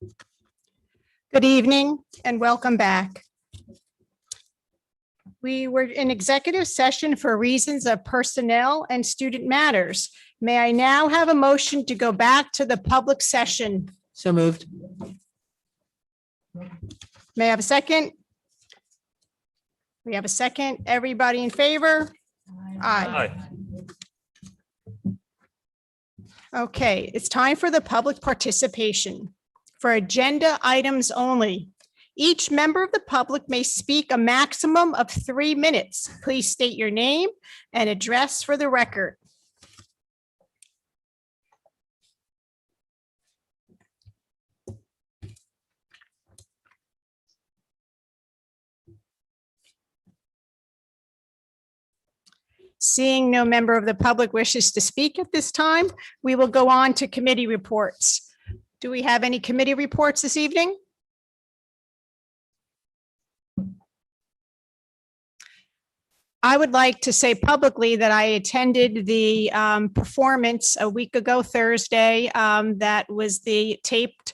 Good evening and welcome back. We were in executive session for reasons of personnel and student matters. May I now have a motion to go back to the public session? So moved. May I have a second? We have a second. Everybody in favor? Aye. Okay, it's time for the public participation. For agenda items only, each member of the public may speak a maximum of 3 minutes. Please state your name and address for the record. Seeing no member of the public wishes to speak at this time, we will go on to committee reports. Do we have any committee reports this evening? I would like to say publicly that I attended the performance a week ago Thursday. That was the taped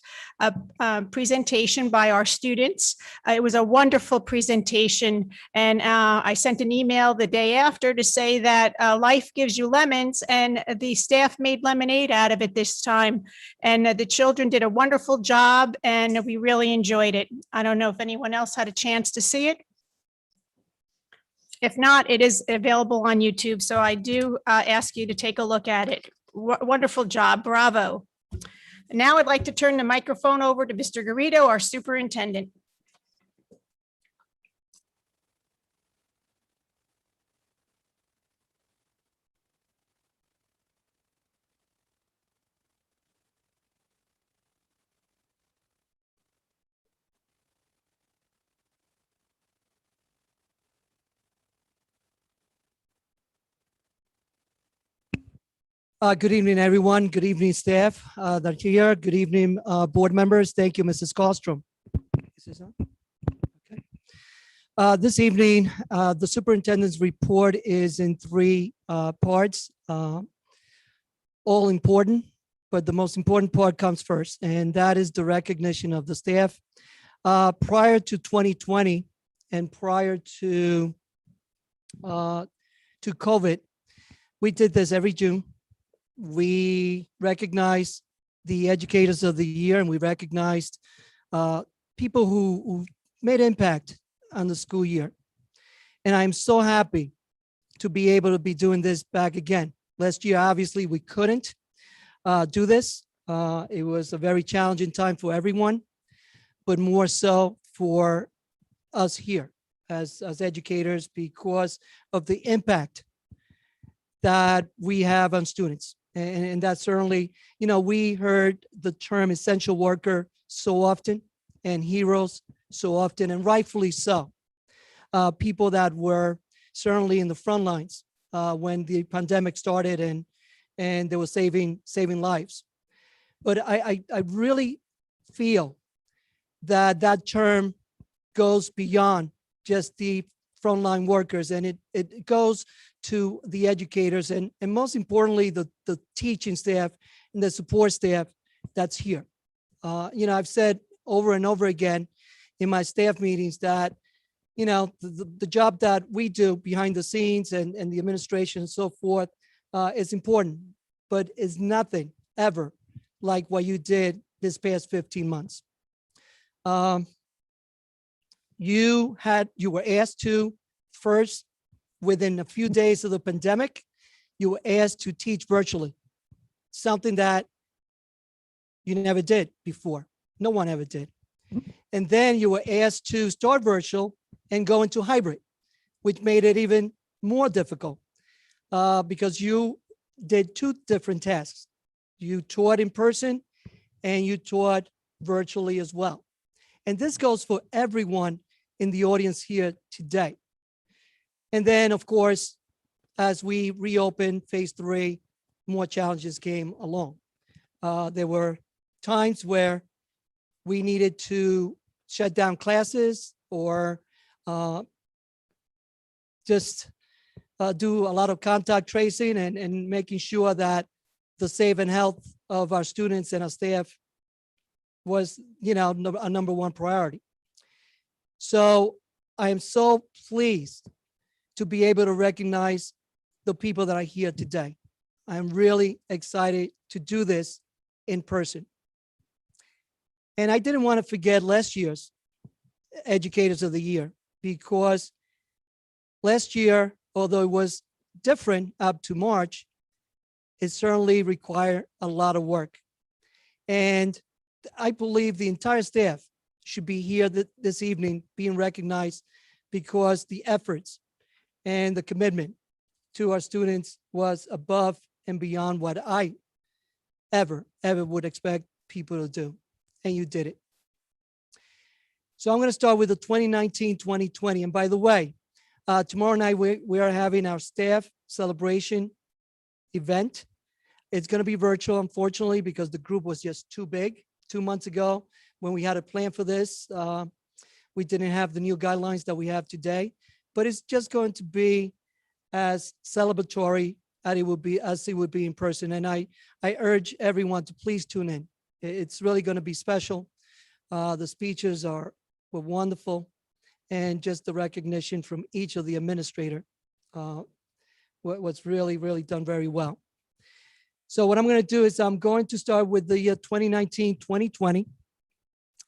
presentation by our students. It was a wonderful presentation, and I sent an email the day after to say that life gives you lemons, and the staff made lemonade out of it this time. And the children did a wonderful job, and we really enjoyed it. I don't know if anyone else had a chance to see it. If not, it is available on YouTube, so I do ask you to take a look at it. Wonderful job, bravo. Now I'd like to turn the microphone over to Mr. Garrido, our superintendent. Good evening, everyone. Good evening, staff that are here. Good evening, board members. Thank you, Mrs. Kallstrom. Is this on? Okay. This evening, the superintendent's report is in 3 parts, all important, but the most important part comes first, and that is the recognition of the staff. Prior to 2020 and prior to COVID, we did this every June. We recognized the educators of the year, and we recognized people who made impact on the school year. And I'm so happy to be able to be doing this back again. Last year, obviously, we couldn't do this. It was a very challenging time for everyone, but more so for us here as educators because of the impact that we have on students. And that's certainly, you know, we heard the term essential worker so often and heroes so often, and rightfully so. People that were certainly in the front lines when the pandemic started and they were saving lives. But I really feel that that term goes beyond just the frontline workers, and it goes to the educators and most importantly, the teaching staff and the support staff that's here. You know, I've said over and over again in my staff meetings that, you know, the job that we do behind the scenes and the administration and so forth is important, but is nothing ever like what you did this past 15 months. You were asked to first, within a few days of the pandemic, you were asked to teach virtually, something that you never did before. No one ever did. And then you were asked to start virtual and go into hybrid, which made it even more difficult because you did 2 different tasks. You taught in person and you taught virtually as well. And this goes for everyone in the audience here today. And then, of course, as we reopened phase 3, more challenges came along. There were times where we needed to shut down classes or just do a lot of contact tracing and making sure that the safe and health of our students and our staff was, a number one priority. So I am so pleased to be able to recognize the people that are here today. I'm really excited to do this in person. And I didn't want to forget last year's Educators of the Year, because last year, although it was different up to March, it certainly required a lot of work. And I believe the entire staff should be here this evening being recognized, because the efforts and the commitment to our students was above and beyond what I ever would expect people to do. And you did it. So I'm going to start with the 2019-2020. And by the way, tomorrow night we are having our staff celebration event. It's going to be virtual, unfortunately, because the group was just too big. 2 months ago, when we had a plan for this, we didn't have the new guidelines that we have today. But it's just going to be as celebratory as it would be in person. And I urge everyone to please tune in. It's really going to be special. The speeches were wonderful, and just the recognition from each of the administrator was really done very well. So what I'm going to do is I'm going to start with the 2019-2020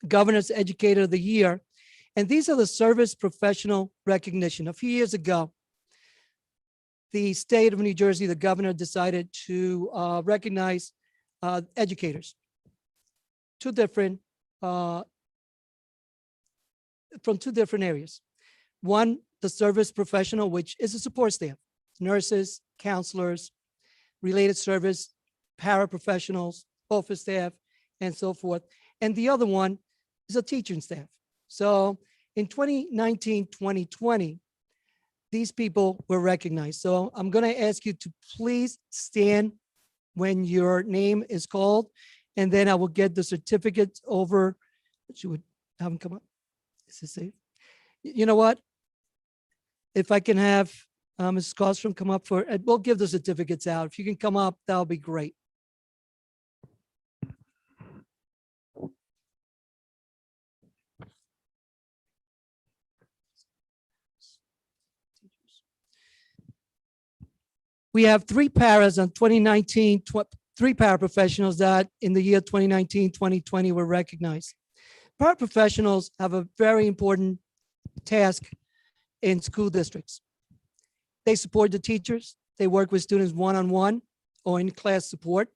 Governor's Educator of the Year. And these are the service professional recognition. A few years ago, the state of New Jersey, the governor decided to recognize educators. From two different areas. One, the service professional, which is a support staff, nurses, counselors, related service, paraprofessionals, office staff, and so forth. And the other one is a teaching staff. So in 2019-2020, these people were recognized. So I'm going to ask you to please stand when your name is called, and then I will get the certificates over. You would have them come up. Is this safe? You know what? If I can have Mrs. Kostrom come up we'll give the certificates out. If you can come up, that'll be great. We have three paras on 2019, three paraprofessionals that in the year 2019-2020 were recognized. Paraprofessionals have a very important task in school districts. They support the teachers. They work with students one-on-one or in class support.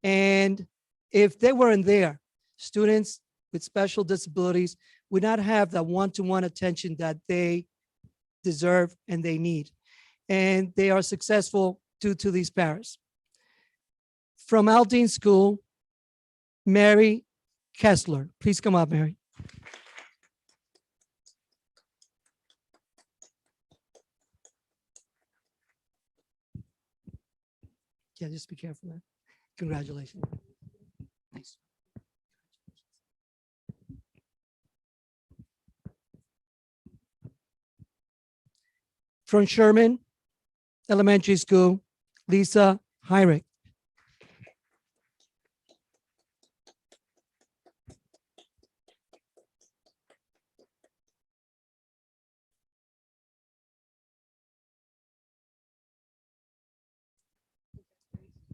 And if they weren't there, students with special disabilities would not have that one-to-one attention that they deserve and they need. And they are successful due to these paras. From Aldine School, Mary Kessler. Please come up, Mary. Yeah, just be careful, man. Congratulations. Nice. From Sherman Elementary School, Lisa Heinrich.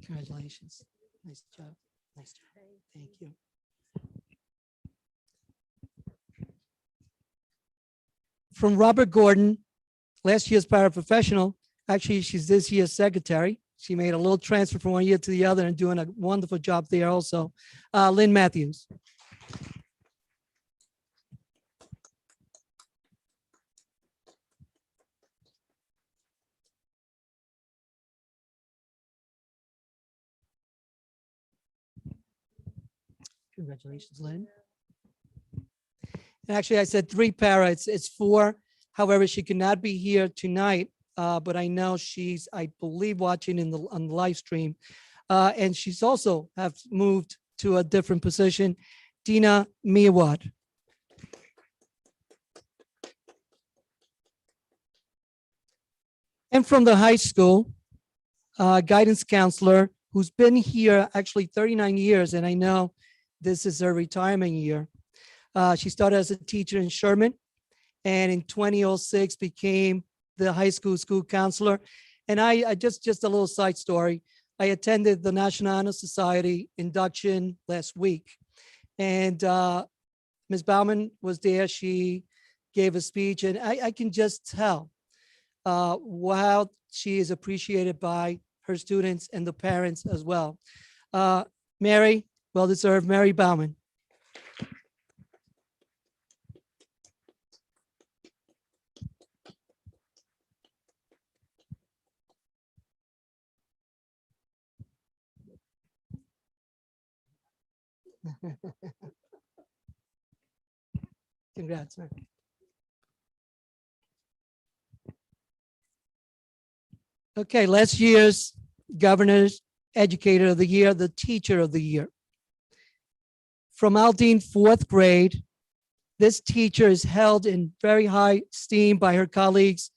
Congratulations. Nice job. Nice job. Thank you. From Robert Gordon, last year's paraprofessional. Actually, she's this year's secretary. She made a little transfer from one year to the other and doing a wonderful job there also. Lynn Matthews. Congratulations, Lynn. And actually, I said three para. It's four. However, she cannot be here tonight, but I know she's, I believe, watching on the live stream. And she's also have moved to a different position. Dina Miawad. And from the high school, guidance counselor who's been here actually 39 years. And I know this is her retirement year. She started as a teacher in Sherman, and in 2006 became the high school counselor. And I just a little side story. I attended the National Honor Society induction last week, and Ms. Bauman was there. She gave a speech, and I can just tell how she is appreciated by her students and the parents as well. Mary, well deserved, Mary Bauman. Congrats, man. Okay, last year's Governor's Educator of the Year, the Teacher of the Year. From Aldine, fourth grade, this teacher is held in very high esteem by her colleagues.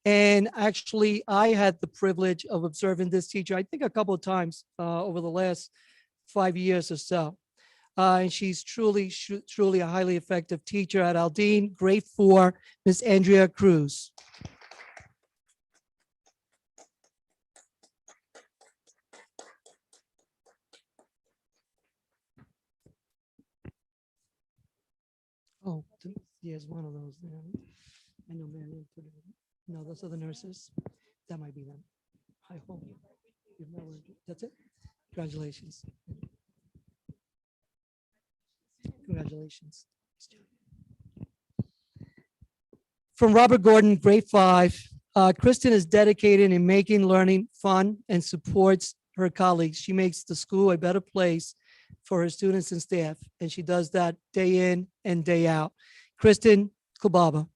And actually, I had the privilege of observing this teacher, I think a couple of times over the last 5 years or so. And she's truly a highly effective teacher at Aldine. Grade 4, Miss Andrea Cruz. Oh, there's one of those there. I know Mary put it in. No, those are the nurses. That might be them. I hope. You've never, that's it? Congratulations. Congratulations. From Robert Gordon, grade 5, Kristen is dedicated in making learning fun and supports her colleagues. She makes the school a better place for her students and staff, and she does that day in and day out. Kristen Kubaba.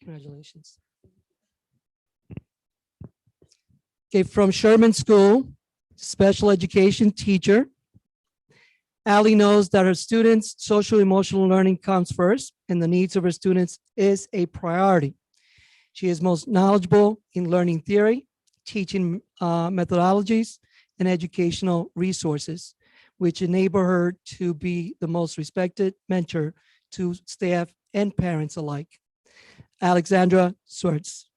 Congratulations. Okay, from Sherman School, special education teacher. Allie knows that her students' social emotional learning comes first, and the needs of her students is a priority. She is most knowledgeable in learning theory, teaching methodologies, and educational resources, which enable her to be the most respected mentor to staff and parents alike. Alexandra Swartz.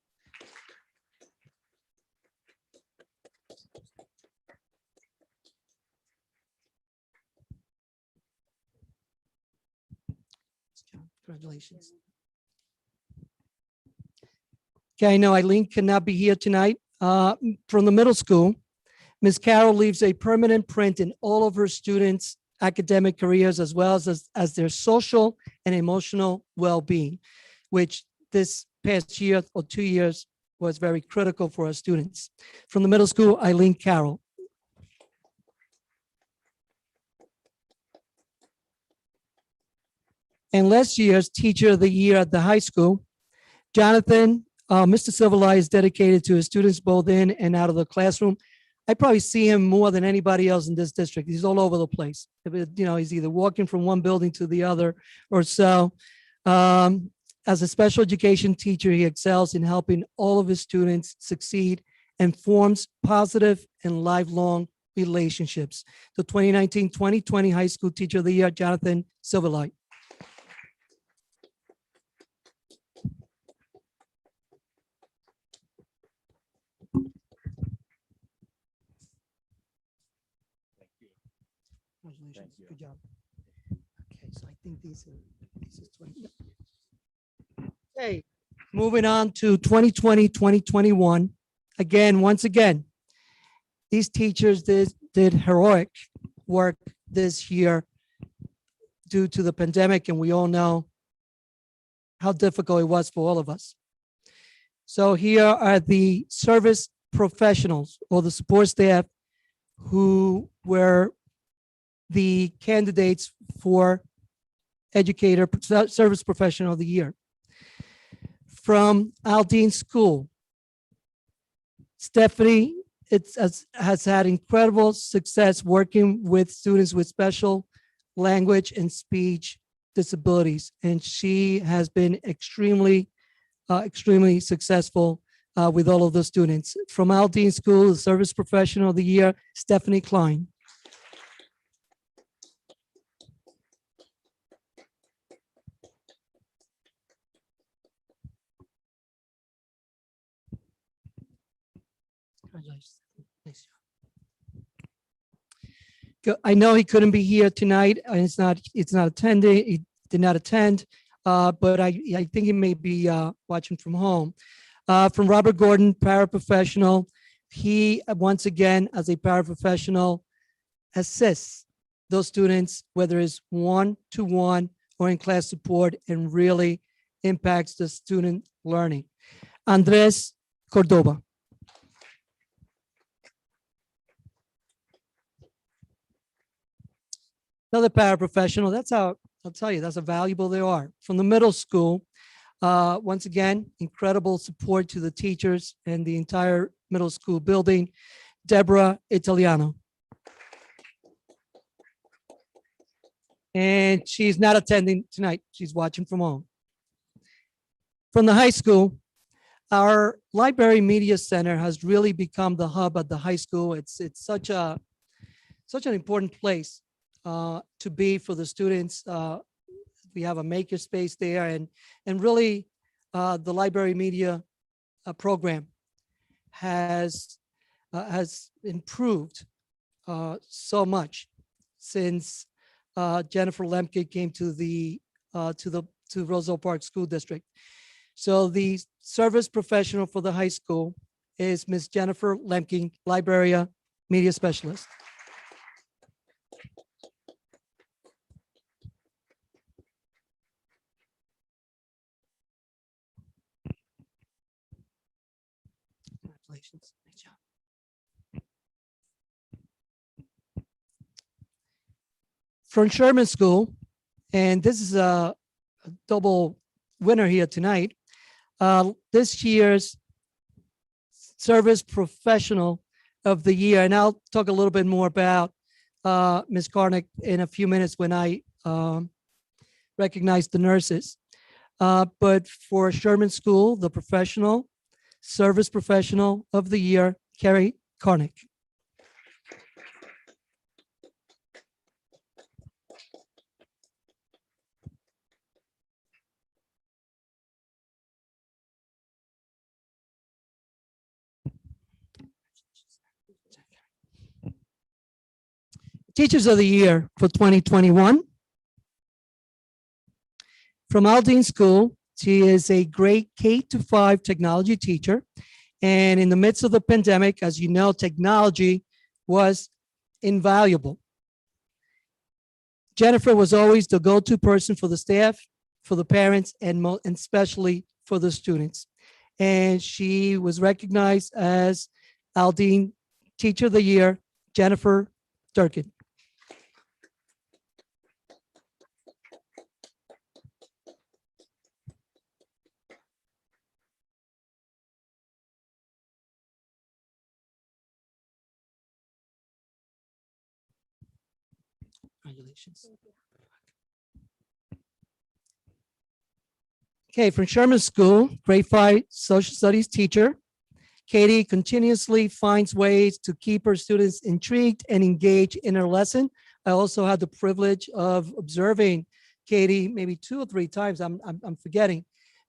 Congratulations. Okay, I know Eileen cannot be here tonight. From the middle school, Ms. Carroll leaves a permanent print in all of her students' academic careers, as well as their social and emotional well-being, which this past year or 2 years was very critical for our students. From the middle school, Eileen Carroll. And last year's Teacher of the Year at the high school, Jonathan, Mr. Silverlight is dedicated to his students both in and out of the classroom. I probably see him more than anybody else in this district. He's all over the place. You know, he's either walking from one building to the other or so. As a special education teacher, he excels in helping all of his students succeed and forms positive and lifelong relationships. The 2019-2020 High School Teacher of the Year, Jonathan Silverlight. Congratulations. Good job. Okay, so I think these is 20. Okay, moving on to 2020, 2021. Once again, these teachers did heroic work this year due to the pandemic, and we all know how difficult it was for all of us. So here are the service professionals or the support staff who were the candidates for Educator Service Professional of the Year. From Aldine School, Stephanie has had incredible success working with students with special language and speech disabilities, and she has been extremely successful with all of the students. From Aldine School, the Service Professional of the Year, Stephanie Klein. Congratulations. Nice job. I know he couldn't be here tonight, and it's not attending. He did not attend, but I think he may be watching from home. From Robert Gordon, paraprofessional. He, once again, as a paraprofessional, assists those students, whether it's one-to-one or in class support, and really impacts the student learning. Andres Cordova. Another paraprofessional. That's how, I'll tell you, that's how valuable they are. From the middle school, once again, incredible support to the teachers and the entire middle school building. Deborah Italiano. And she's not attending tonight. She's watching from home. From the high school, our Library Media Center has really become the hub at the high school. It's such an important place to be for the students. We have a maker space there, and really the library media program has improved so much since Jennifer Lemke came to Roselle Park School District. So the service professional for the high school is Miss Jennifer Lemke, Librarian Media Specialist. Congratulations. Nice job. From Sherman School, and this is a double winner here tonight. This year's Service Professional of the Year, and I'll talk a little bit more about Ms. Karnick in a few minutes when I recognize the nurses. But for Sherman School, the professional, Service Professional of the Year, Carrie Karnick. Teachers of the Year for 2021. From Aldine School, she is a great K-5 technology teacher. And in the midst of the pandemic, as you know, technology was invaluable. Jennifer was always the go-to person for the staff, for the parents, and especially for the students. And she was recognized as Aldine Teacher of the Year, Jennifer Durkin. Congratulations. Okay, from Sherman School, grade 5 social studies teacher. Katie continuously finds ways to keep her students intrigued and engaged in her lesson. I also had the privilege of observing Katie maybe 2 or 3 times. I'm forgetting,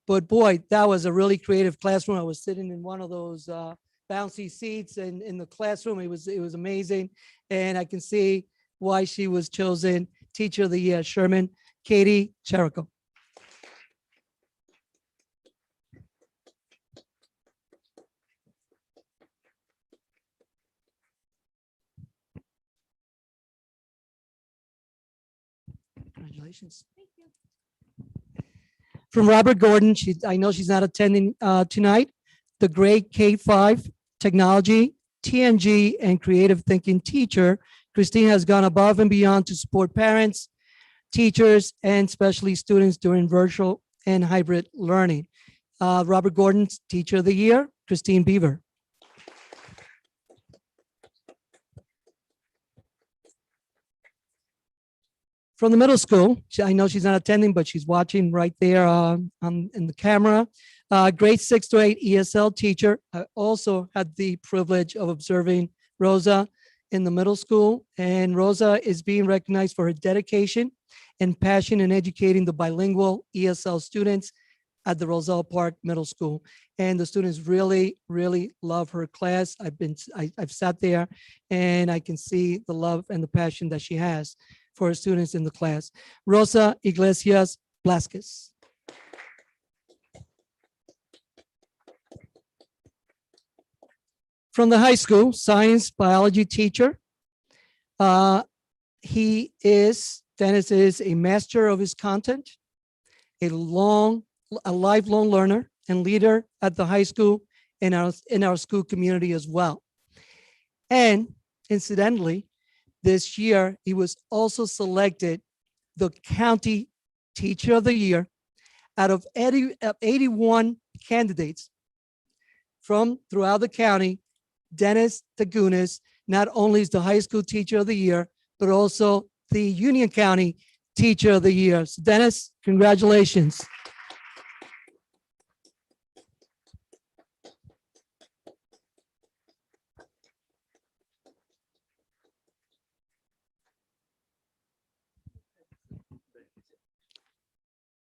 but boy, that was a really creative classroom. I was sitting in one of those bouncy seats in the classroom. It was amazing, and I can see why she was chosen Teacher of the Year, Sherman, Katie Cherico. Congratulations. Thank you. From Robert Gordon, I know she's not attending tonight, the grade K-5 technology, TNG, and creative thinking teacher. Christine has gone above and beyond to support parents, teachers, and especially students during virtual and hybrid learning. Robert Gordon's Teacher of the Year, Christine Beaver. From the middle school, I know she's not attending, but she's watching right there in the camera. Grade 6 to 8 ESL teacher. I also had the privilege of observing Rosa in the middle school, and Rosa is being recognized for her dedication and passion in educating the bilingual ESL students at the Roselle Park Middle School. And the students really, really love her class. I've sat there and I can see the love and the passion that she has for her students in the class. Rosa Iglesias Blasquez. From the high school, science biology teacher. Dennis is a master of his content, a lifelong learner and leader at the high school in our school community as well. And incidentally, this year, he was also selected the county teacher of the year out of 81 candidates from throughout the county. Dennis Tagunas not only is the high school teacher of the year, but also the Union County Teacher of the Year. So Dennis, congratulations.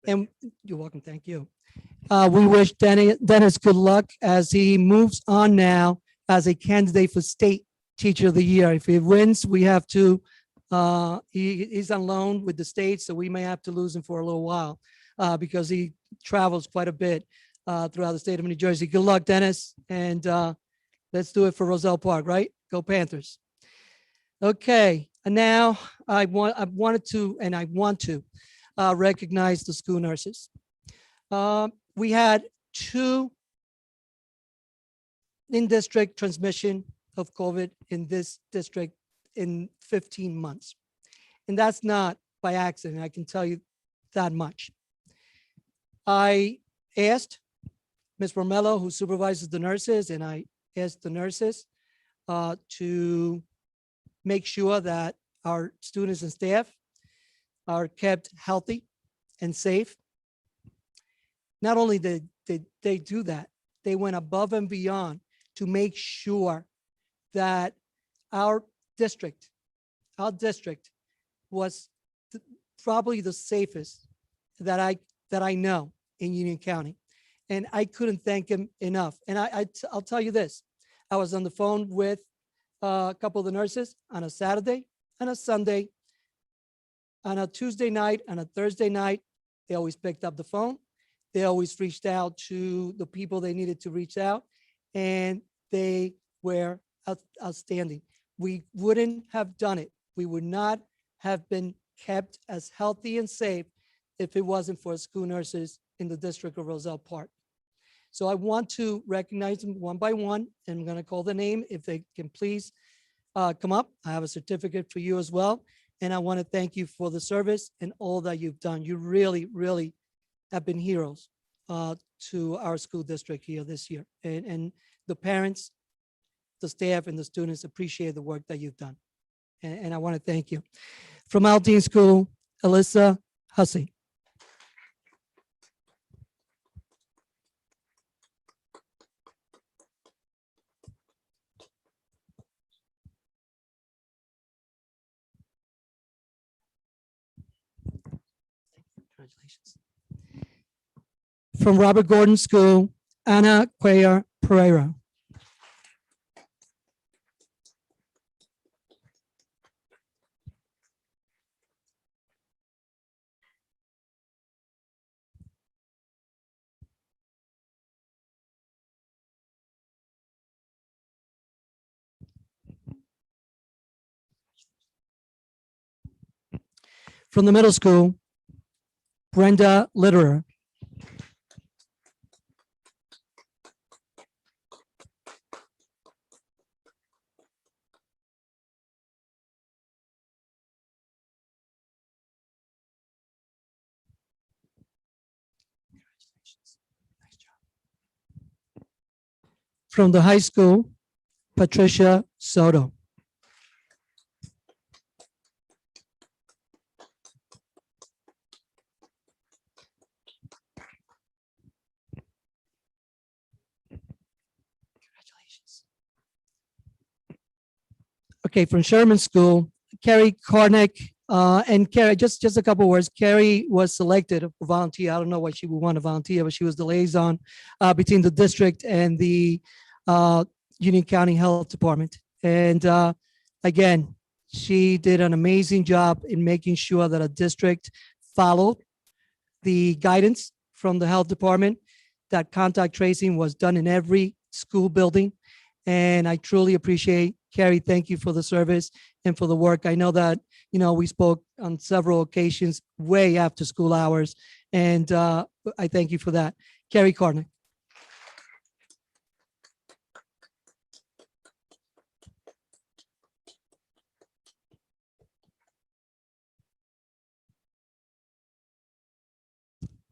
And you're welcome. Thank you. We wish Dennis good luck as he moves on now as a candidate for State Teacher of the Year. If he wins, we have to, he's on loan with the state, so we may have to lose him for a little while because he travels quite a bit throughout the state of New Jersey. Good luck, Dennis. And let's do it for Roselle Park, right? Go Panthers. Okay, and now I want to recognize the school nurses. We had 2 in-district transmission of COVID in this district in 15 months. And that's not by accident, I can tell you that much. I asked Ms. Romello, who supervises the nurses, and I asked the nurses to make sure that our students and staff are kept healthy and safe. Not only did they do that, they went above and beyond to make sure that our district was probably the safest that I know in Union County. And I couldn't thank him enough. And I'll tell you this, I was on the phone with a couple of the nurses on a Saturday and a Sunday, on a Tuesday night and a Thursday night. They always picked up the phone. They always reached out to the people they needed to reach out, and they were outstanding. We wouldn't have done it. We would not have been kept as healthy and safe if it wasn't for school nurses in the district of Roselle Park. So I want to recognize them one by one, and I'm going to call the name. If they can please come up. I have a certificate for you as well. And I want to thank you for the service and all that you've done. You really, really have been heroes to our school district here this year. And the parents, the staff, and the students appreciate the work that you've done. And I want to thank you. From Aldine School, Alyssa Hussey. Congratulations. From Robert Gordon School, Ana Cuellar Pereira. From the middle school, Brenda Litterer. Nice job. From the high school, Patricia Soto. Okay, from Sherman School, Carrie Karnick, and Carrie, just a couple words. Carrie was selected for volunteer. I don't know why she would want to volunteer, but she was the liaison between the district and the Union County Health Department. And again, she did an amazing job in making sure that a district followed the guidance from the health department, that contact tracing was done in every school building. And I truly appreciate, Carrie, thank you for the service and for the work. I know that, we spoke on several occasions way after school hours, and I thank you for that. Carrie Karnick.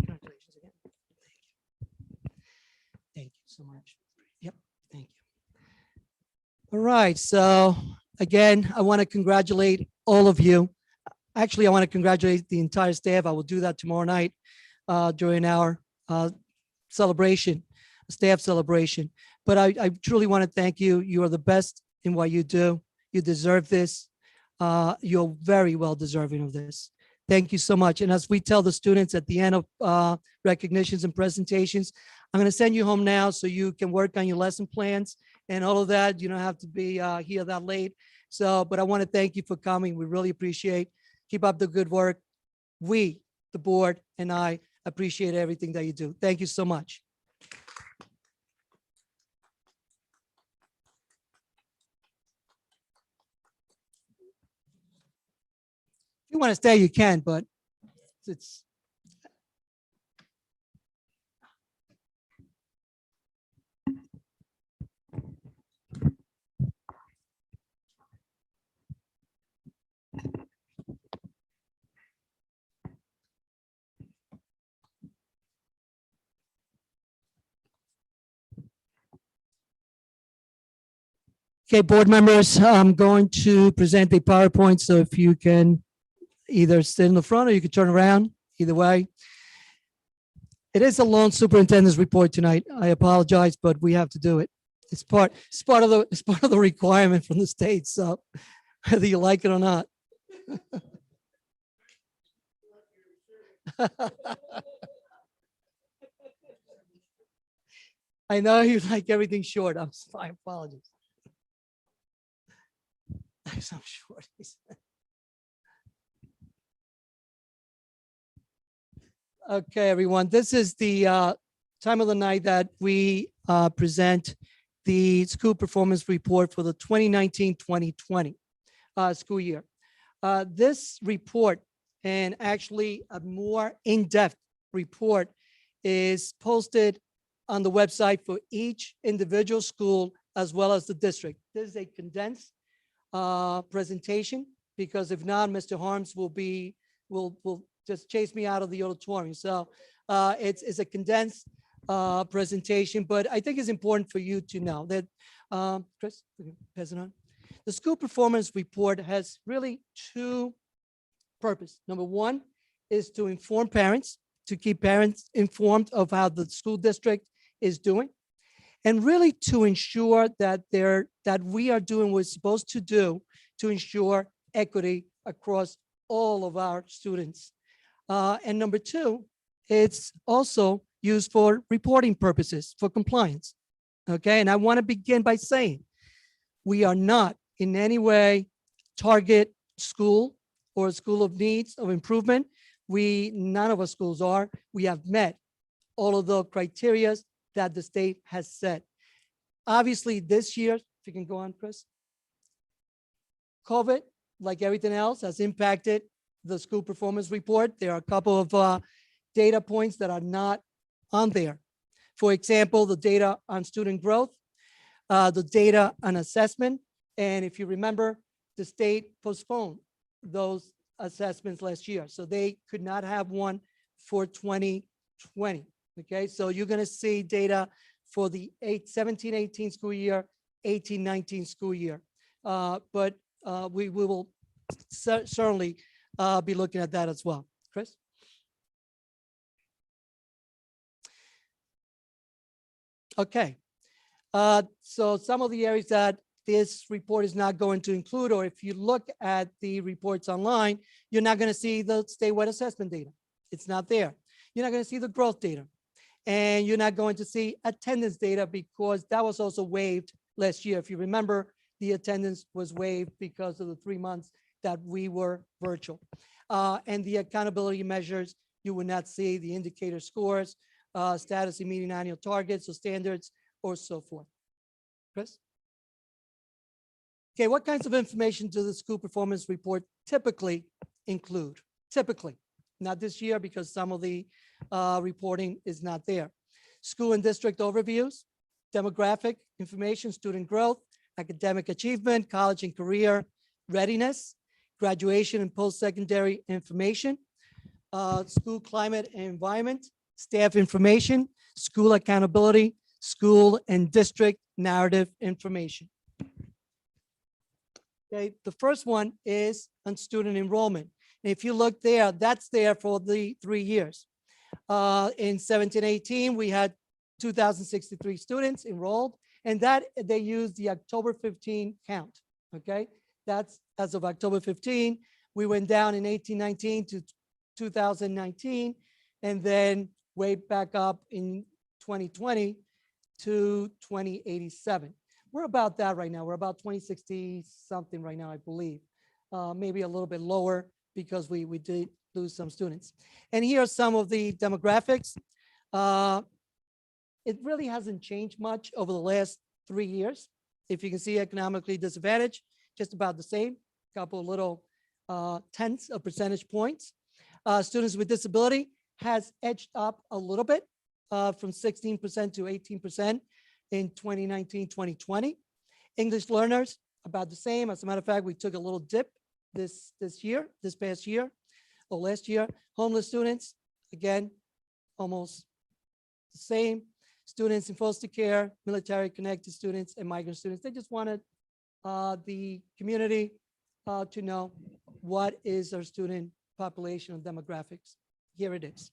Congratulations again. Thank you so much. Yep, thank you. All right, so again, I want to congratulate all of you. Actually, I want to congratulate the entire staff. I will do that tomorrow night during our celebration, staff celebration. But I truly want to thank you. You are the best in what you do. You deserve this. You're very well deserving of this. Thank you so much. And as we tell the students at the end of recognitions and presentations, I'm going to send you home now so you can work on your lesson plans and all of that. You don't have to be here that late. So, but I want to thank you for coming. We really appreciate. Keep up the good work. We, the board, and I appreciate everything that you do. Thank you so much. If you want to stay, you can, but it's. Okay, board members, I'm going to present a PowerPoint, so if you can either sit in the front or you can turn around, either way. It is a long superintendent's report tonight. I apologize, but we have to do it. It's part of the requirement from the state, so whether you like it or not. I know you like everything short. I apologize. I'm short. Okay, everyone. This is the time of the night that we present the school performance report for the 2019-2020 school year. This report, and actually a more in-depth report, is posted on the website for each individual school as well as the district. This is a condensed presentation, because if not, Mr. Harms will just chase me out of the auditorium. So it's a condensed presentation, but I think it's important for you to know that, Chris, pass it on. The school performance report has really two purposes. Number one is to inform parents, to keep parents informed of how the school district is doing, and really to ensure that we are doing what we're supposed to do to ensure equity across all of our students. And number two, it's also used for reporting purposes, for compliance. Okay, and I want to begin by saying we are not in any way target school or a school of needs of improvement. None of our schools are. We have met all of the criteria that the state has set. Obviously, this year, if you can go on, Chris, COVID, like everything else, has impacted the school performance report. There are a couple of data points that are not on there. For example, the data on student growth, the data on assessment. And if you remember, the state postponed those assessments last year. So they could not have one for 2020. Okay, so you're going to see data for the 17-18 school year, 18-19 school year. But we will certainly be looking at that as well. Chris? Okay. So some of the areas that this report is not going to include, or if you look at the reports online, you're not going to see the statewide assessment data. It's not there. You're not going to see the growth data. And you're not going to see attendance data because that was also waived last year. If you remember, the attendance was waived because of the 3 months that we were virtual. And the accountability measures, you will not see the indicator scores, status and meeting annual targets or standards or so forth. Chris? Okay, what kinds of information does the school performance report typically include? Typically, not this year because some of the reporting is not there. School and district overviews, demographic information, student growth, academic achievement, college and career readiness, graduation and post-secondary information, school climate and environment, staff information, school accountability, school and district narrative information. Okay, the first one is on student enrollment. And if you look there, that's there for the 3 years. In 17-18, we had 2,063 students enrolled, and that they used the October 15 count. Okay, that's as of October 15. We went down in 18-19 to 2019, and then way back up in 2020 to 2087. We're about that right now. We're about 2060 something right now, I believe. Maybe a little bit lower because we did lose some students. And here are some of the demographics. It really hasn't changed much over the last 3 years. If you can see economically disadvantaged, just about the same, couple little tenths of percentage points. Students with disability has edged up a little bit from 16% to 18% in 2019, 2020. English learners, about the same. As a matter of fact, we took a little dip this past year, or last year. Homeless students, again, almost the same. Students in foster care, military connected students, and migrant students. They just wanted the community to know what is our student population and demographics. Here it is.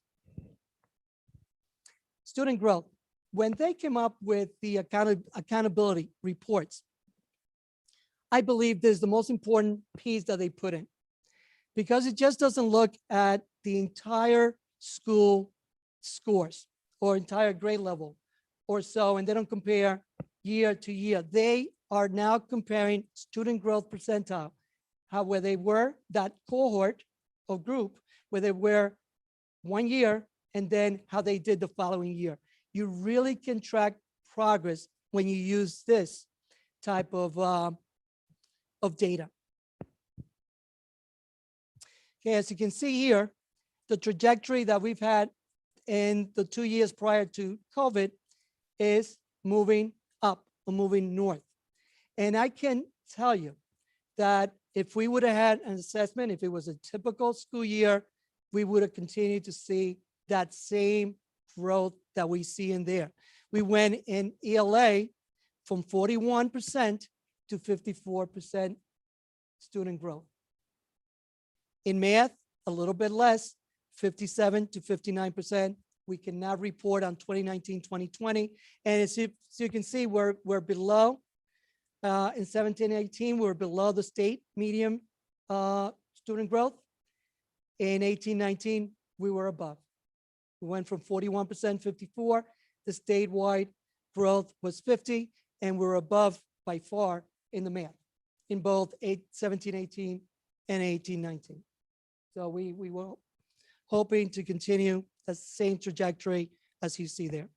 Student growth. When they came up with the accountability reports, I believe this is the most important piece that they put in, because it just doesn't look at the entire school scores or entire grade level or so, and they don't compare year to year. They are now comparing student growth percentile, where they were, that cohort or group, where they were 1 year, and then how they did the following year. You really can track progress when you use this type of data. Okay, as you can see here, the trajectory that we've had in the 2 years prior to COVID is moving up or moving north. And I can tell you that if we would have had an assessment, if it was a typical school year, we would have continued to see that same growth that we see in there. We went in ELA from 41% to 54% student growth. In math, a little bit less, 57 to 59%. We cannot report on 2019, 2020. And as you can see, we're below. In 17-18, we're below the state median student growth. In 18-19, we were above. We went from 41%, 54. The statewide growth was 50, and we're above by far in the math in both 17-18 and 18-19. So we were hoping to continue the same trajectory as you see there.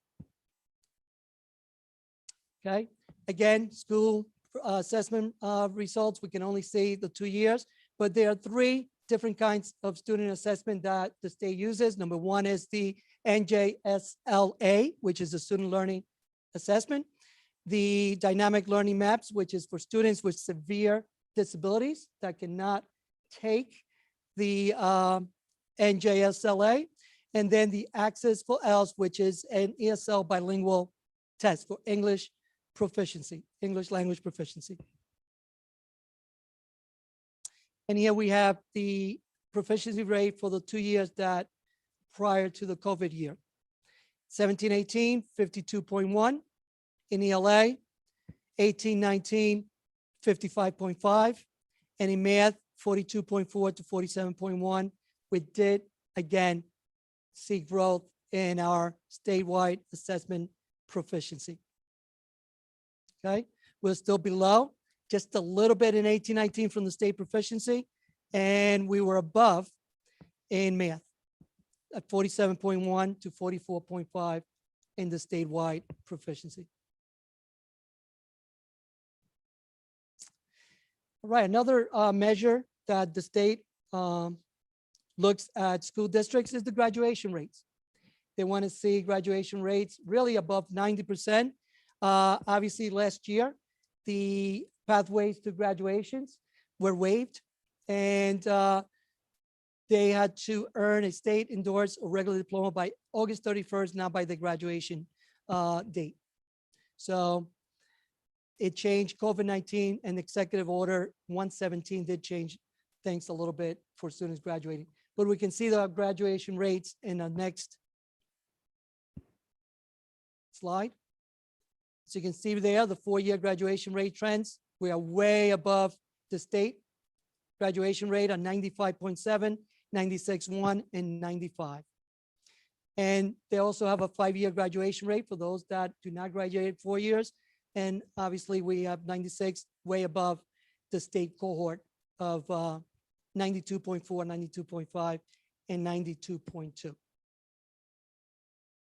Okay, again, school assessment results, we can only see the 2 years, but there are 3 different kinds of student assessment that the state uses. Number 1 is the NJSLA, which is the student learning assessment. The dynamic learning maps, which is for students with severe disabilities that cannot take the NJSLA. And then the Access for ELS, which is an ESL bilingual test for English proficiency, English language proficiency. And here we have the proficiency rate for the 2 years that prior to the COVID year. 17-18, 52.1 in ELA, 18-19, 55.5, and in math, 42.4 to 47.1. We did, again, see growth in our statewide assessment proficiency. Okay, we're still below, just a little bit in 18-19 from the state proficiency, and we were above in math at 47.1 to 44.5 in the statewide proficiency. All right, another measure that the state looks at school districts is the graduation rates. They want to see graduation rates really above 90%. Obviously, last year, the pathways to graduations were waived, and they had to earn a state endorsed or regular diploma by August 31st, not by the graduation date. So it changed. COVID-19 and Executive Order 117 did change things a little bit for students graduating. But we can see the graduation rates in the next slide. So you can see there the 4-year graduation rate trends. We are way above the state graduation rate on 95.7, 96.1, and 95. And they also have a 5-year graduation rate for those that do not graduate 4 years. And obviously we have 96, way above the state cohort of 92.4, 92.5, and 92.2.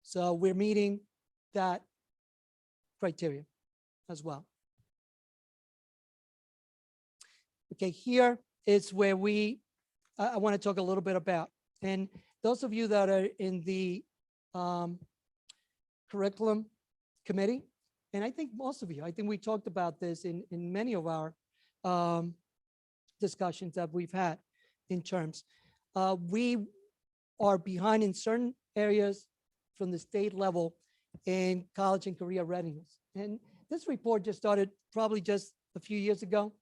So we're meeting that criteria as well. Okay, here is where I want to talk a little bit about. And those of you that are in the curriculum committee, and I think most of you, I think we talked about this in many of our discussions that we've had in terms. We are behind in certain areas from the state level in college and career readiness. And this report just started probably just a few years ago.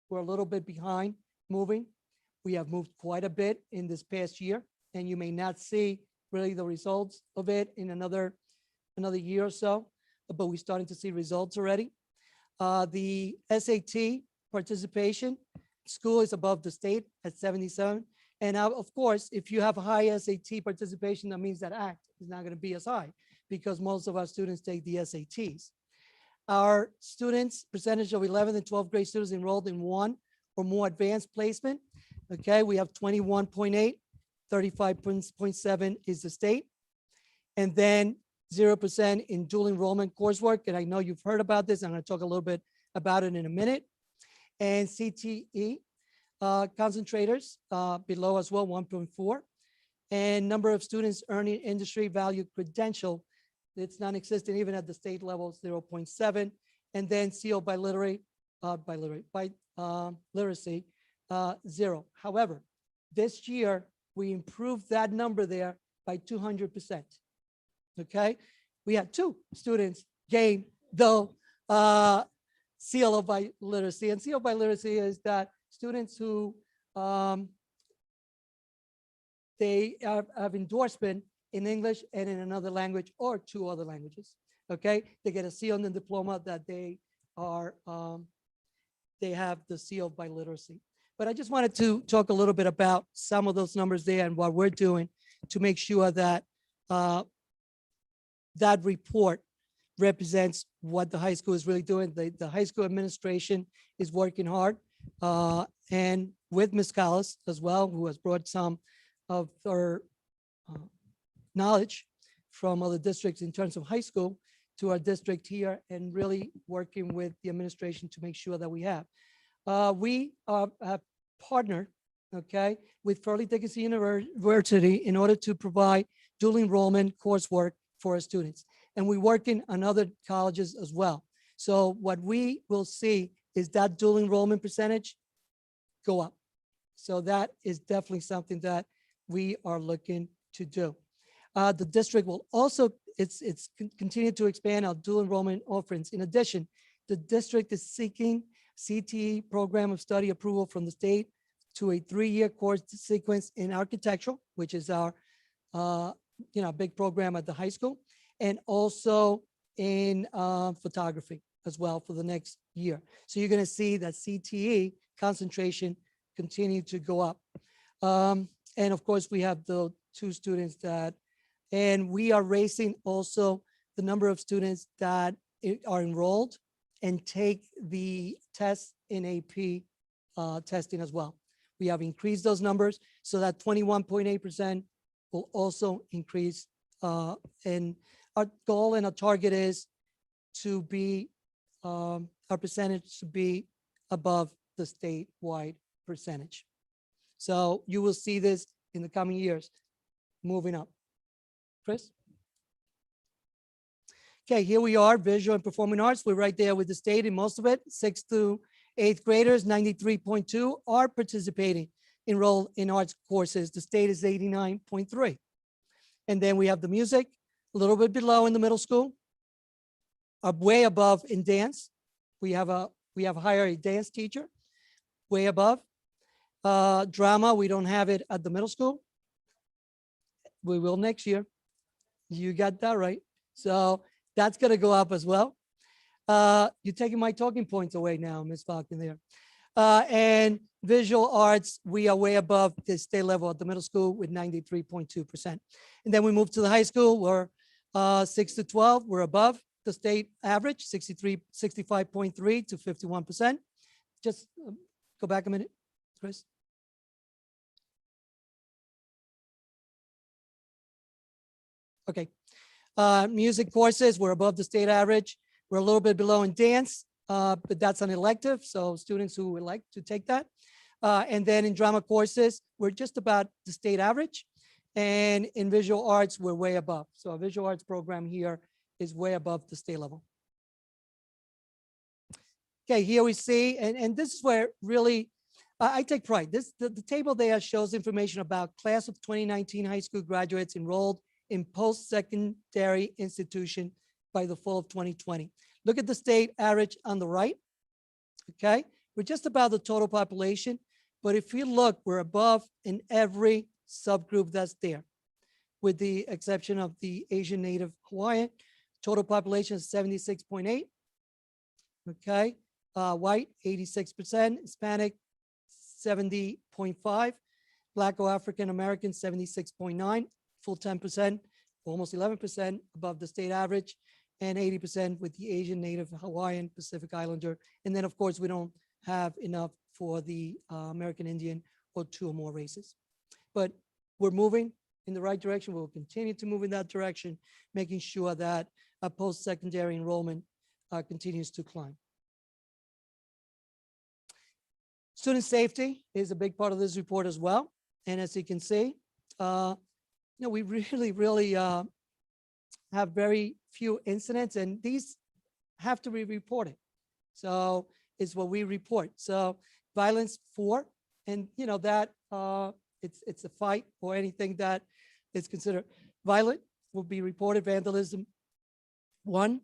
We're a little bit behind moving. We have moved quite a bit in this past year, and you may not see really the results of it in another year or so, but we're starting to see results already. The SAT participation, school is above the state at 77. And of course, if you have a high SAT participation, that means that ACT is not going to be as high because most of our students take the SATs. Our students, percentage of 11th and 12th grade students enrolled in one or more advanced placement. Okay, we have 21.8, 35.7 is the state. And then 0% in dual enrollment coursework. And I know you've heard about this. I'm going to talk a little bit about it in a minute. And CTE concentrators below as well, 1.4. And number of students earning industry value credential, it's non-existent even at the state level, 0.7. And then CO by literacy, 0. However, this year we improved that number there by 200%. Okay, we had 2 students gain the CLO by literacy, and CLO by literacy is that students who they have endorsement in English and in another language or 2 other languages. Okay, they get a C on the diploma that they are they have the CO by literacy. But I just wanted to talk a little bit about some of those numbers there and what we're doing to make sure that that report represents what the high school is really doing. The high school administration is working hard and with Ms. Callis as well, who has brought some of her knowledge from other districts in terms of high school to our district here and really working with the administration to make sure that we have. We have partnered, okay, with Fairleigh Dickinson University in order to provide dual enrollment coursework for our students. And we work in other colleges as well. So what we will see is that dual enrollment percentage go up. So that is definitely something that we are looking to do. The district will also, it's continue to expand our dual enrollment offerings. In addition, the district is seeking CTE program of study approval from the state to a 3-year course sequence in architectural, which is our big program at the high school, and also in photography as well for the next year. So you're going to see that CTE concentration continue to go up. And of course, we have the 2 students that, and we are raising also the number of students that are enrolled and take the test in AP testing as well. We have increased those numbers so that 21.8% will also increase. And our goal and our target is to be, our percentage to be above the statewide percentage. So you will see this in the coming years moving up. Chris? Okay, here we are, visual and performing arts. We're right there with the state in most of it. 6th through 8th graders, 93.2 are participating, enrolled in arts courses. The state is 89.3. And then we have the music, a little bit below in the middle school, way above in dance. We have hired a dance teacher, way above. Drama, we don't have it at the middle school. We will next year. You got that right. So that's going to go up as well. You're taking my talking points away now, Ms. Falcon there. And visual arts, we are way above the state level at the middle school with 93.2%. And then we move to the high school, we're 6 to 12, we're above the state average, 65.3 to 51%. Just go back a minute, Chris. Okay. Music courses, we're above the state average. We're a little bit below in dance, but that's an elective, so students who would like to take that. And then in drama courses, we're just about the state average. And in visual arts, we're way above. So our visual arts program here is way above the state level. Okay, here we see, and this is where really I take pride. The table there shows information about class of 2019 high school graduates enrolled in post-secondary institution by the fall of 2020. Look at the state average on the right, okay? We're just about the total population, but if you look, we're above in every subgroup that's there, with the exception of the Asian Native Hawaiian. Total population is 76.8, okay? White, 86%, Hispanic, 70.5, Black or African American, 76.9, full 10%, almost 11% above the state average, and 80% with the Asian, Native, Hawaiian, Pacific Islander. And then, of course, we don't have enough for the American Indian or 2 or more races. But we're moving in the right direction. We'll continue to move in that direction, making sure that post-secondary enrollment continues to climb. Student safety is a big part of this report as well. And as you can see, we really have very few incidents, and these have to be reported. So it's what we report. So violence 4, and that it's a fight or anything that is considered violent will be reported. Vandalism 1,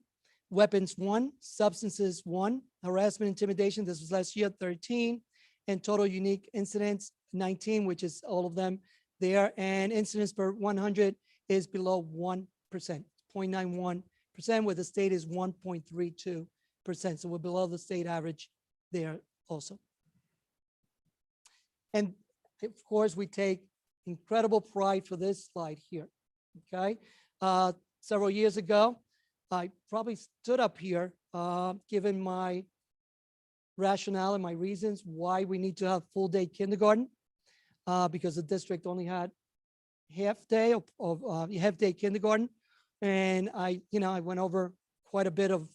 weapons 1, substances 1, harassment, intimidation, this was last year, 13, and total unique incidents 19, which is all of them there, and incidents per 100 is below 1%, 0.91%, where the state is 1.32%. So we're below the state average there also. And of course, we take incredible pride for this slide here, okay? Several years ago, I probably stood up here, given my rationale and my reasons why we need to have full day kindergarten, because the district only had half day of half day kindergarten. And I went over quite a bit of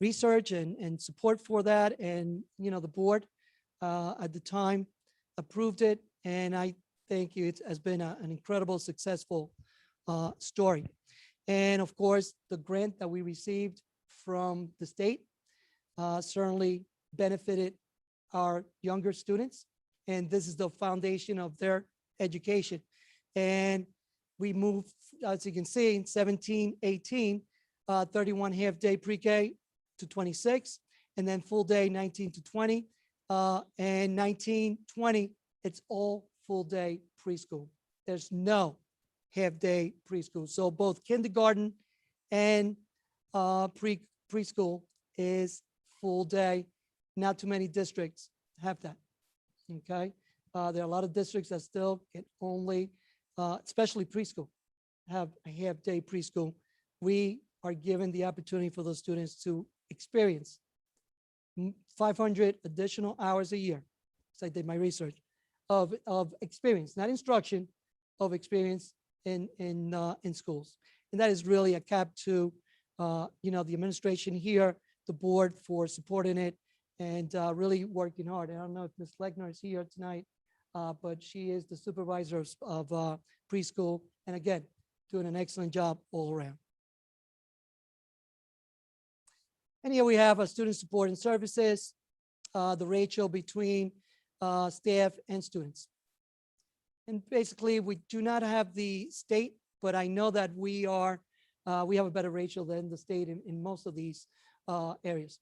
research and support for that. And, the board at the time approved it. And I think it has been an incredible, successful story. And of course, the grant that we received from the state certainly benefited our younger students. And this is the foundation of their education. And we moved, as you can see, in 17, 18, 31 half day pre-K to 26, and then full day 19 to 20, and 19, 20, it's all full day preschool. There's no half day preschool. So both kindergarten and preschool is full day. Not too many districts have that. Okay, there are a lot of districts that still can only, especially preschool, have a half-day preschool. We are given the opportunity for those students to experience 500 additional hours a year. So I did my research of experience, not instruction, of experience in schools, and that is really a cap to the administration here, the board for supporting it, and really working hard. I don't know if Ms. Legner is here tonight, but she is the supervisor of preschool, and again, doing an excellent job all around. And here we have student support and services, the ratio between staff and students. And basically, we do not have the state, but I know that we have a better ratio than the state in most of these areas.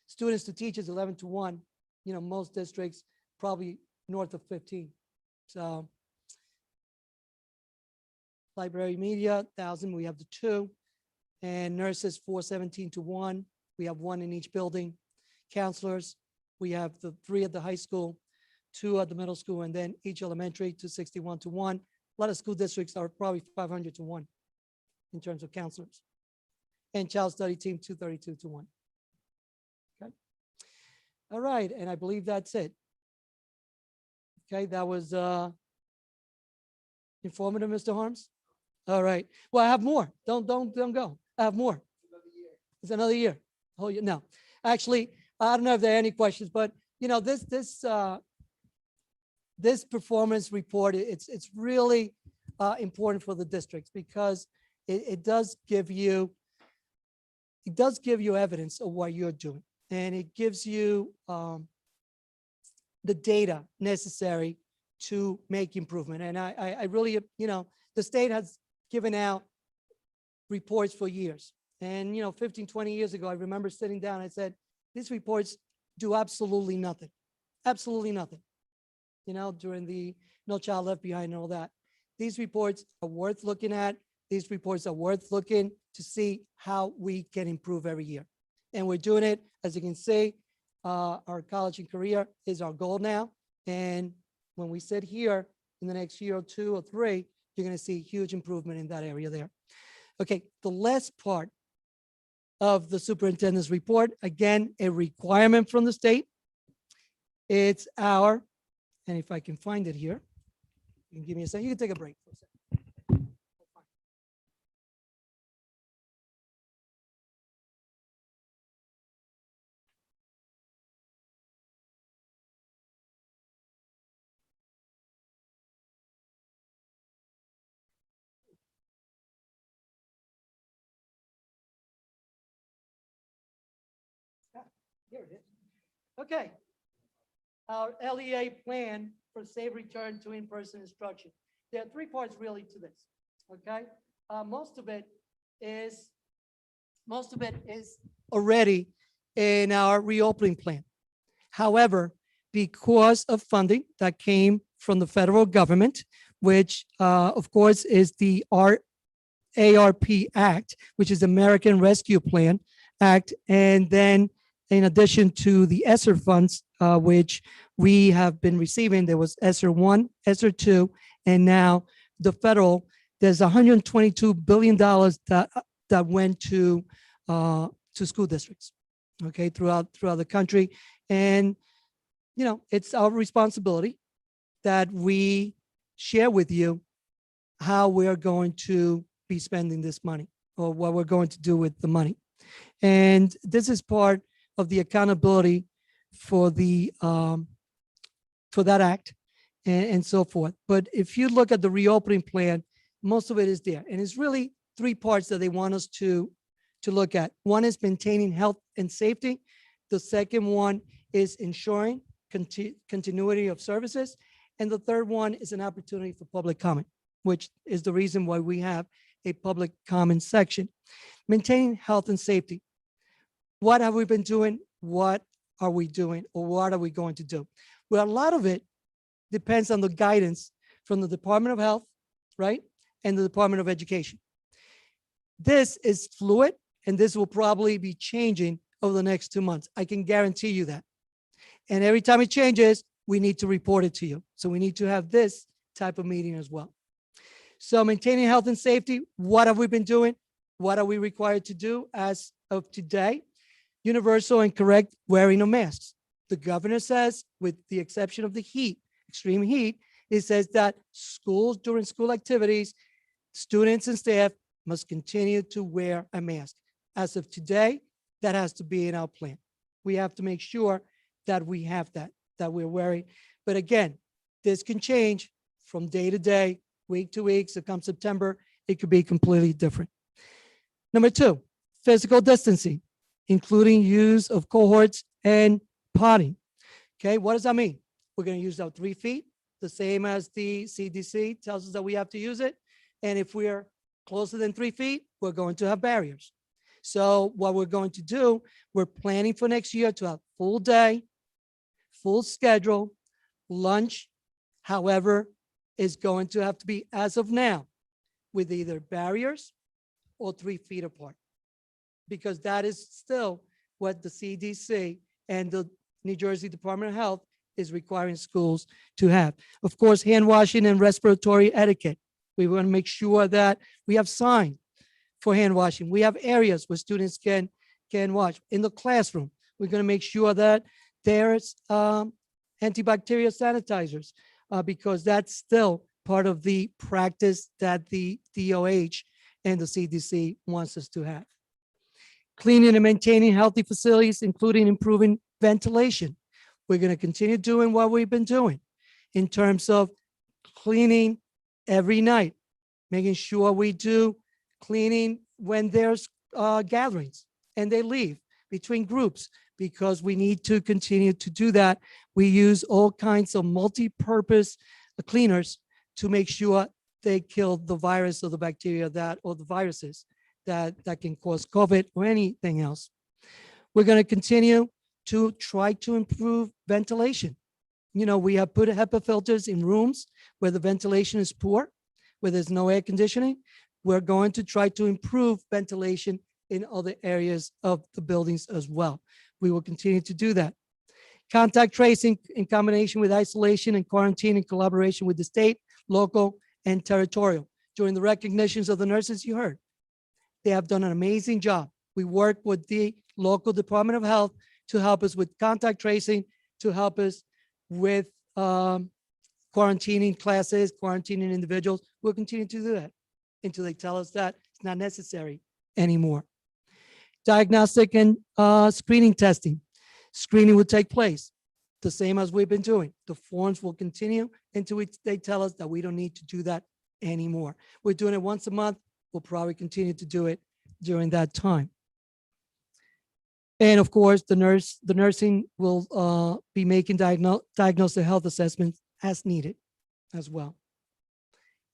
Students to teachers, 11 to 1. Most districts probably north of 15. So library media, 1,000, we have the 2. And nurses, 417 to 1. We have 1 in each building. Counselors, we have the 3 at the high school, 2 at the middle school, and then each elementary, 261 to 1. A lot of school districts are probably 500 to 1 in terms of counselors. And child study team, 232 to 1. Okay. All right, and I believe that's it. Okay, that was informative, Mr. Harms. All right. Well, I have more. Don't go. I have more. It's another year. Oh, no. Actually, I don't know if there are any questions, but this performance report, it's really important for the districts because it does give you evidence of what you're doing, and it gives you the data necessary to make improvement. And I really, the state has given out reports for years. And, 15, 20 years ago, I remember sitting down, I said, these reports do absolutely nothing, during the No Child Left Behind and all that. These reports are worth looking at. These reports are worth looking to see how we can improve every year. And we're doing it, as you can see, our college and career is our goal now. And when we sit here in the next year or 2 or 3, you're going to see huge improvement in that area there. Okay, the last part of the superintendent's report, again, a requirement from the state. It's and if I can find it here, you can give me a second. You can take a break for a second. Here it is. Okay. Our LEA plan for safe return to in-person instruction. There are 3 parts really to this. Okay. Most of it is already in our reopening plan. However, because of funding that came from the federal government, which of course is the ARP Act, which is American Rescue Plan Act, and then in addition to the ESSER funds, which we have been receiving, there was ESSER 1, ESSER 2, and now the federal, there's $122 billion that went to school districts, okay, throughout the country. And, it's our responsibility that we share with you how we're going to be spending this money or what we're going to do with the money. And this is part of the accountability for for that act and so forth. But if you look at the reopening plan, most of it is there. And it's really 3 parts that they want us to look at. One is maintaining health and safety. The second one is ensuring continuity of services. And the third one is an opportunity for public comment, which is the reason why we have a public comment section. Maintaining health and safety. What have we been doing? What are we doing? Or what are we going to do? Well, a lot of it depends on the guidance from the Department of Health, right? And the Department of Education. This is fluid And this will probably be changing over the next 2 months. I can guarantee you that. And every time it changes, we need to report it to you. So we need to have this type of meeting as well. So maintaining health and safety, what have we been doing? What are we required to do as of today? Universal and correct wearing of masks. The governor says, with the exception of the heat, extreme heat, it says that schools during school activities, students and staff must continue to wear a mask. As of today, that has to be in our plan. We have to make sure that we have that we're wearing. But again, this can change from day to day, week to week. So come September, it could be completely different. Number 2, physical distancing, including use of cohorts and potting. Okay, what does that mean? We're going to use our 3 feet, the same as the CDC tells us that we have to use it. And if we are closer than 3 feet, we're going to have barriers. So what we're going to do, we're planning for next year to have full day, full schedule, lunch. However, is going to have to be, as of now, with either barriers or 3 feet apart, because that is still what the CDC and the New Jersey Department of Health is requiring schools to have. Of course, hand washing and respiratory etiquette. We want to make sure that we have signs for hand washing. We have areas where students can wash. In the classroom, we're going to make sure that there's antibacterial sanitizers, because that's still part of the practice that the DOH and the CDC wants us to have. Cleaning and maintaining healthy facilities, including improving ventilation. We're going to continue doing what we've been doing in terms of cleaning every night, making sure we do cleaning when there's gatherings and they leave between groups, because we need to continue to do that. We use all kinds of multi-purpose cleaners to make sure they kill the virus or the bacteria or the viruses that can cause COVID or anything else. We're going to continue to try to improve ventilation. You know, we have put HEPA filters in rooms where the ventilation is poor, where there's no air conditioning. We're going to try to improve ventilation in other areas of the buildings as well. We will continue to do that. Contact tracing in combination with isolation and quarantine in collaboration with the state, local, and territorial. During the recognitions of the nurses, you heard, they have done an amazing job. We work with the local Department of Health to help us with contact tracing, to help us with quarantining classes, quarantining individuals. We'll continue to do that until they tell us that it's not necessary anymore. Diagnostic and screening testing. Screening will take place the same as we've been doing. The forms will continue until they tell us that we don't need to do that anymore. We're doing it once a month. We'll probably continue to do it during that time. And of course, the nursing will be making diagnostic health assessments as needed as well.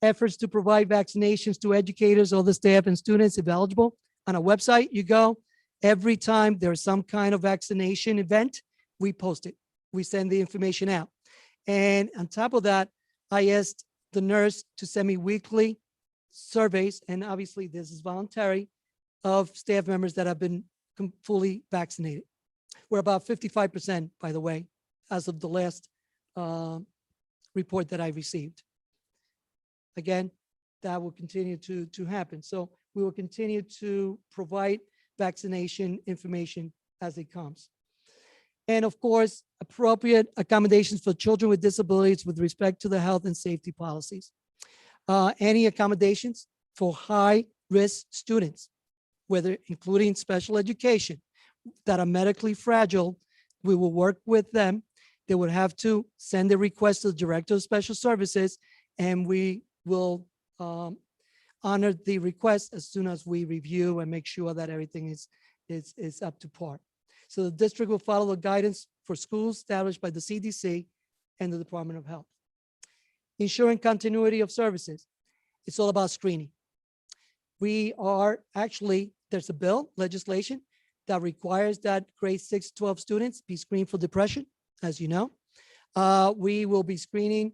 Efforts to provide vaccinations to educators, all the staff and students if eligible. On our website, you go, every time there's some kind of vaccination event, we post it. We send the information out. And on top of that, I asked the nurse to send me weekly surveys, and obviously this is voluntary, of staff members that have been fully vaccinated. We're about 55%, by the way, as of the last report that I received. Again, that will continue to happen. So we will continue to provide vaccination information as it comes. And of course, appropriate accommodations for children with disabilities with respect to the health and safety policies. Any accommodations for high-risk students, whether including special education, that are medically fragile, we will work with them. They would have to send a request to the Director of Special Services, and we will honor the request as soon as we review and make sure that everything is up to par. So the district will follow the guidance for schools established by the CDC and the Department of Health. Ensuring continuity of services. It's all about screening. We are actually, there's a bill, legislation, that requires that grade 6 to 12 students be screened for depression, as you know. We will be screening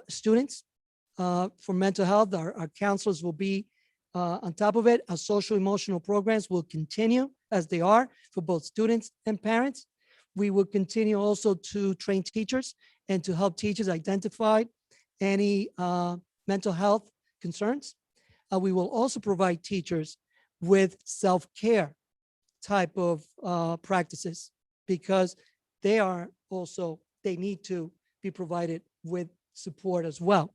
students for mental health. Our counselors will be On top of it, our social emotional programs will continue as they are for both students and parents. We will continue also to train teachers and to help teachers identify any mental health concerns. We will also provide teachers with self-care type of practices, because they need to be provided with support as well.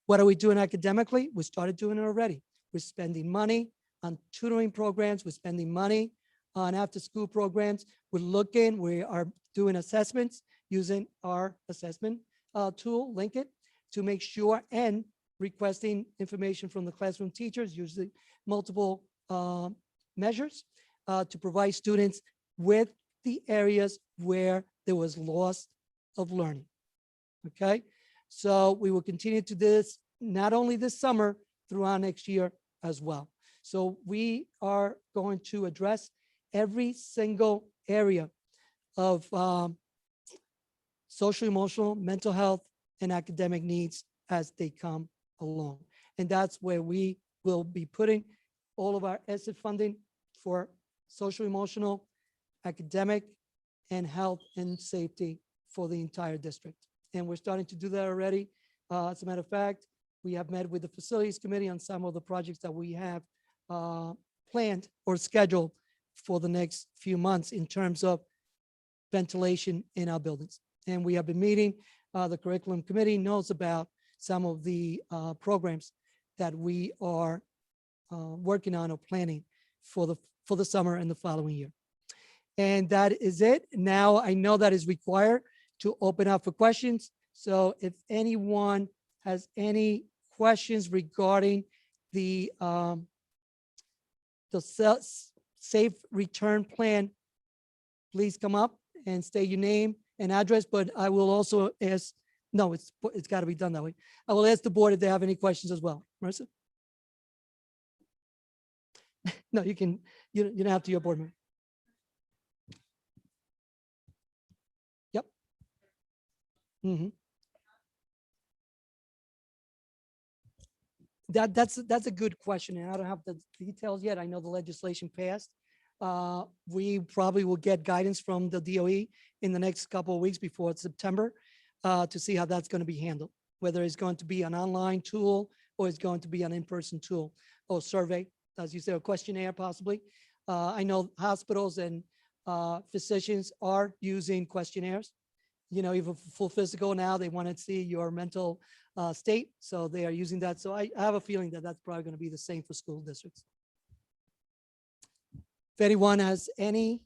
What are we doing academically? We started doing it already. We're spending money on tutoring programs. We're spending money on after-school programs. We are doing assessments using our assessment tool, Link It, to make sure, and requesting information from the classroom teachers, usually multiple measures, to provide students with the areas where there was loss of learning. Okay, so we will continue to this not only this summer, throughout next year as well. So we are going to address every single area of social, emotional, mental health, and academic needs as they come along. And that's where we will be putting all of our ESSER funding for social, emotional, academic, and health and safety for the entire district. And we're starting to do that already. As a matter of fact, we have met with the facilities committee on some of the projects that we have planned or scheduled for the next few months in terms of ventilation in our buildings. And we have been meeting, the curriculum committee knows about some of the programs that we are working on or planning for the summer and the following year. And that is it. Now I know that is required to open up for questions. So if anyone has any questions regarding the safe return plan, please come up and state your name and address, but I will also ask, no, it's got to be done that way. I will ask the board if they have any questions as well. Marissa? No, you don't have to your board member. Yep. Mm-hmm. That's a good question, and I don't have the details yet. I know the legislation passed. We probably will get guidance from the DOE in the next couple of weeks before September to see how that's going to be handled, whether it's going to be an online tool or it's going to be an in-person tool or survey, as you said, a questionnaire possibly. I know hospitals and physicians are using questionnaires. You know, even full physical now, they want to see your mental state, so they are using that. So I have a feeling that that's probably going to be the same for school districts. If anyone has any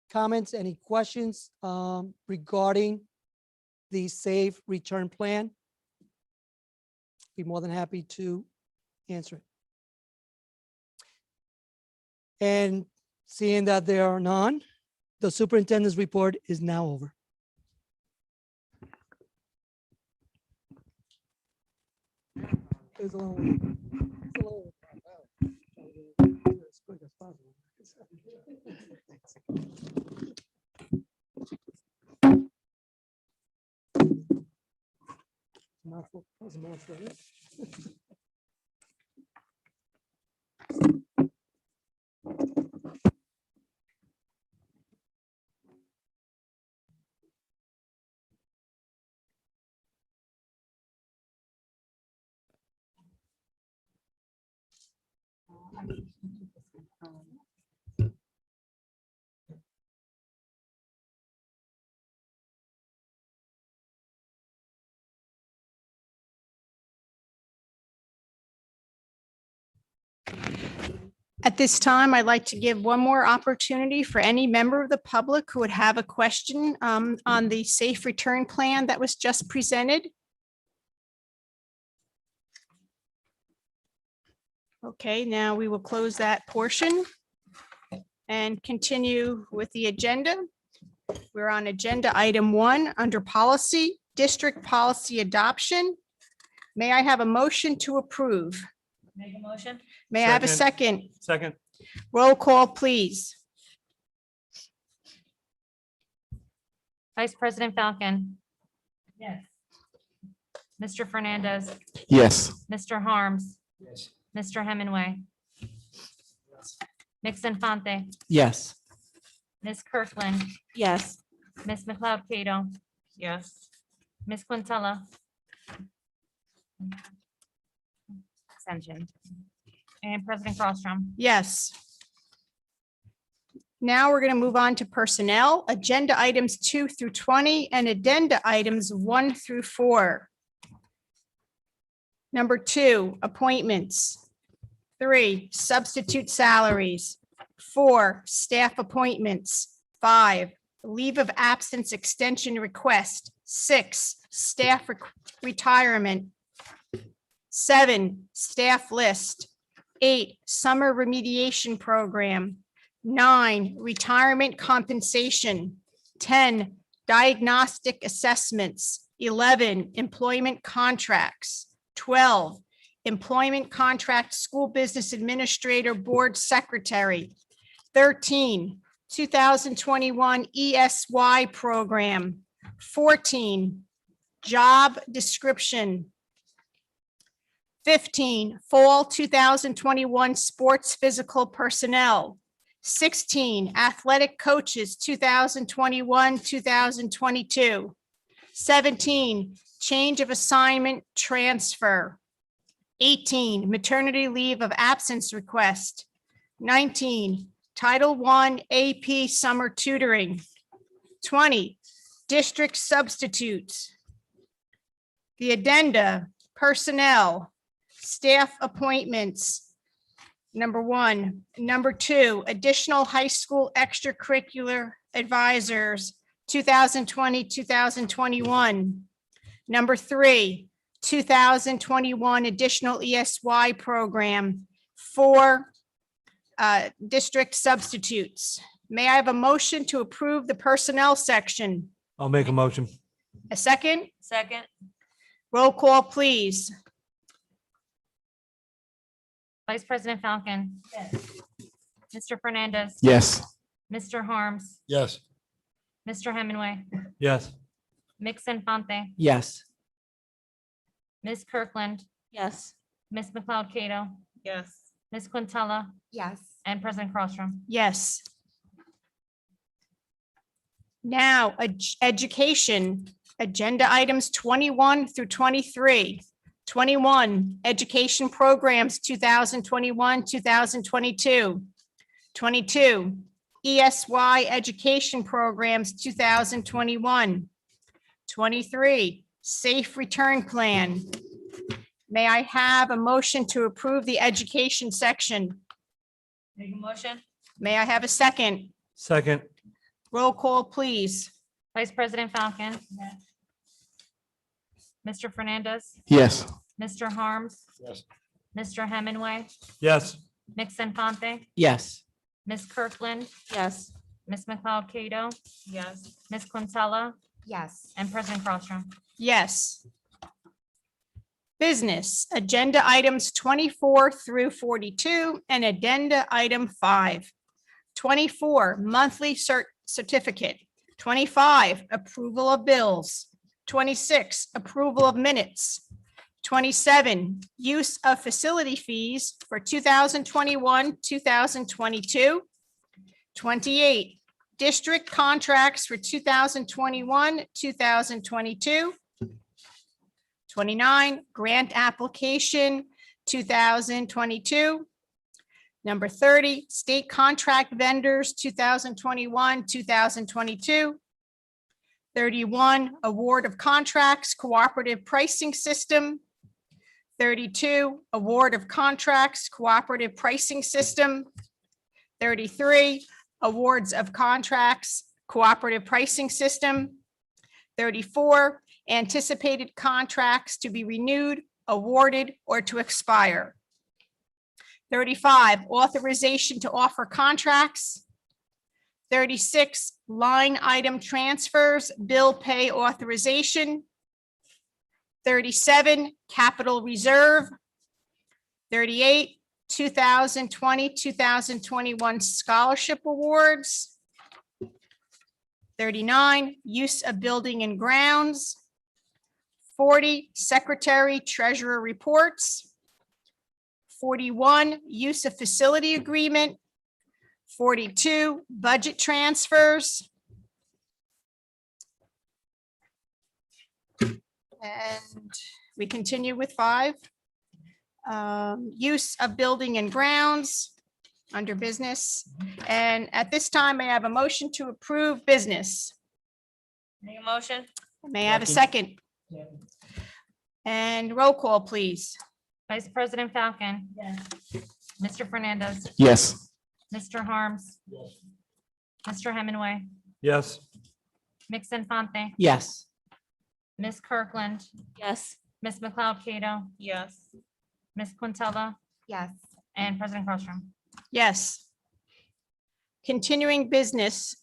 comments, any questions regarding the Safe Return Plan, be more than happy to answer it. And seeing that there are none, the superintendent's report is now over. It was a long as quick as possible. Mouthful. That was a mouthful, right? At this time, I'd like to give one more opportunity for any member of the public who would have a question on the Safe Return Plan that was just presented. Okay, now we will close that portion and continue with the agenda. We're on agenda item 1 under policy, district policy adoption. May I have a motion to approve? Make a motion? May I have a second? Second. Roll call, please. Vice President Falcon. Yes. Mr. Fernandez, Yes. Mr. Harms, Yes. Mr. Hemingway, Ms. Infante, Yes. Ms. Kirkland, Yes. Ms. McLeod Cato, Yes. Ms. Quintella. Extension. And President Crosstrom. Yes. Now we're going to move on to personnel, agenda items 2 through 20 and addenda items 1 through 4. Number 2, appointments. 3, substitute salaries. 4, staff appointments. 5, leave of absence extension request. 6, staff retirement. 7, staff list. 8, summer remediation program. 9, retirement compensation. 10, diagnostic assessments. 11, employment contracts. 12, employment contract school business administrator board secretary. 13, 2021 ESY program. 14, job description. 15, fall 2021 sports physical personnel. 16, athletic coaches 2021, 2022. 17, change of assignment transfer. 18, maternity leave of absence request. 19, Title I AP summer tutoring. 20, district substitutes. The addenda, personnel, staff appointments. Number 1. Number 2, additional high school extracurricular advisors, 2020, 2021. Number 3, 2021 additional ESY program for district substitutes. May I have a motion to approve the personnel section? I'll make a motion. A second? Second. Roll call, please. Vice President Falcon. Mr. Fernandez. Yes. Mr. Harms, Yes. Mr. Hemingway, Yes. Ms. Infante, Yes. Ms. Kirkland, Yes. Ms. McLeod Cato, Yes. Ms. Quintella, Yes. and President Crosstrom. Yes. Now, education, agenda items 21 through 23. 21, education programs 2021, 2022. 22, ESY education programs 2021. 23, safe return plan. May I have a motion to approve the education section? Make a motion? May I have a second? Second. Roll call, please. Vice President Falcon. Mr. Fernandez, Yes. Mr. Harms, Yes. Mr. Hemingway, Yes. Ms. Infante, Yes. Ms. Kirkland, Yes. Ms. McLeod Cato, Yes. Ms. Quintella, Yes. and President Crosstrom. Yes. Business, agenda items 24 through 42 and addenda item 5. 24, monthly certificate. 25, approval of bills. 26, approval of minutes. 27, use of facility fees for 2021, 2022. 28, district contracts for 2021, 2022. 29, grant application 2022. Number 30, state contract vendors 2021, 2022. 31, award of contracts, cooperative pricing system. 32, award of contracts, cooperative pricing system. 33, awards of contracts, cooperative pricing system. 34, anticipated contracts to be renewed, awarded, or to expire. 35, authorization to offer contracts. 36, line item transfers, bill pay authorization. 37, capital reserve. 38, 2020, 2021 scholarship awards. 39, use of building and grounds. 40, secretary treasurer reports. 41, use of facility agreement. 42, budget transfers. And we continue with 5. Use of building and grounds under business. And at this time, I have a motion to approve business. Make a motion? May I have a second? And roll call, please. Vice President Falcon. Yes. Mr. Fernandez. Yes. Mr. Harms. Mr. Hemingway. Yes. Ms. Infante. Yes. Ms. Kirkland. Yes. Ms. McLeod Cato. Yes. Ms. Quintella. Yes. And President Crossram. Yes. Continuing business.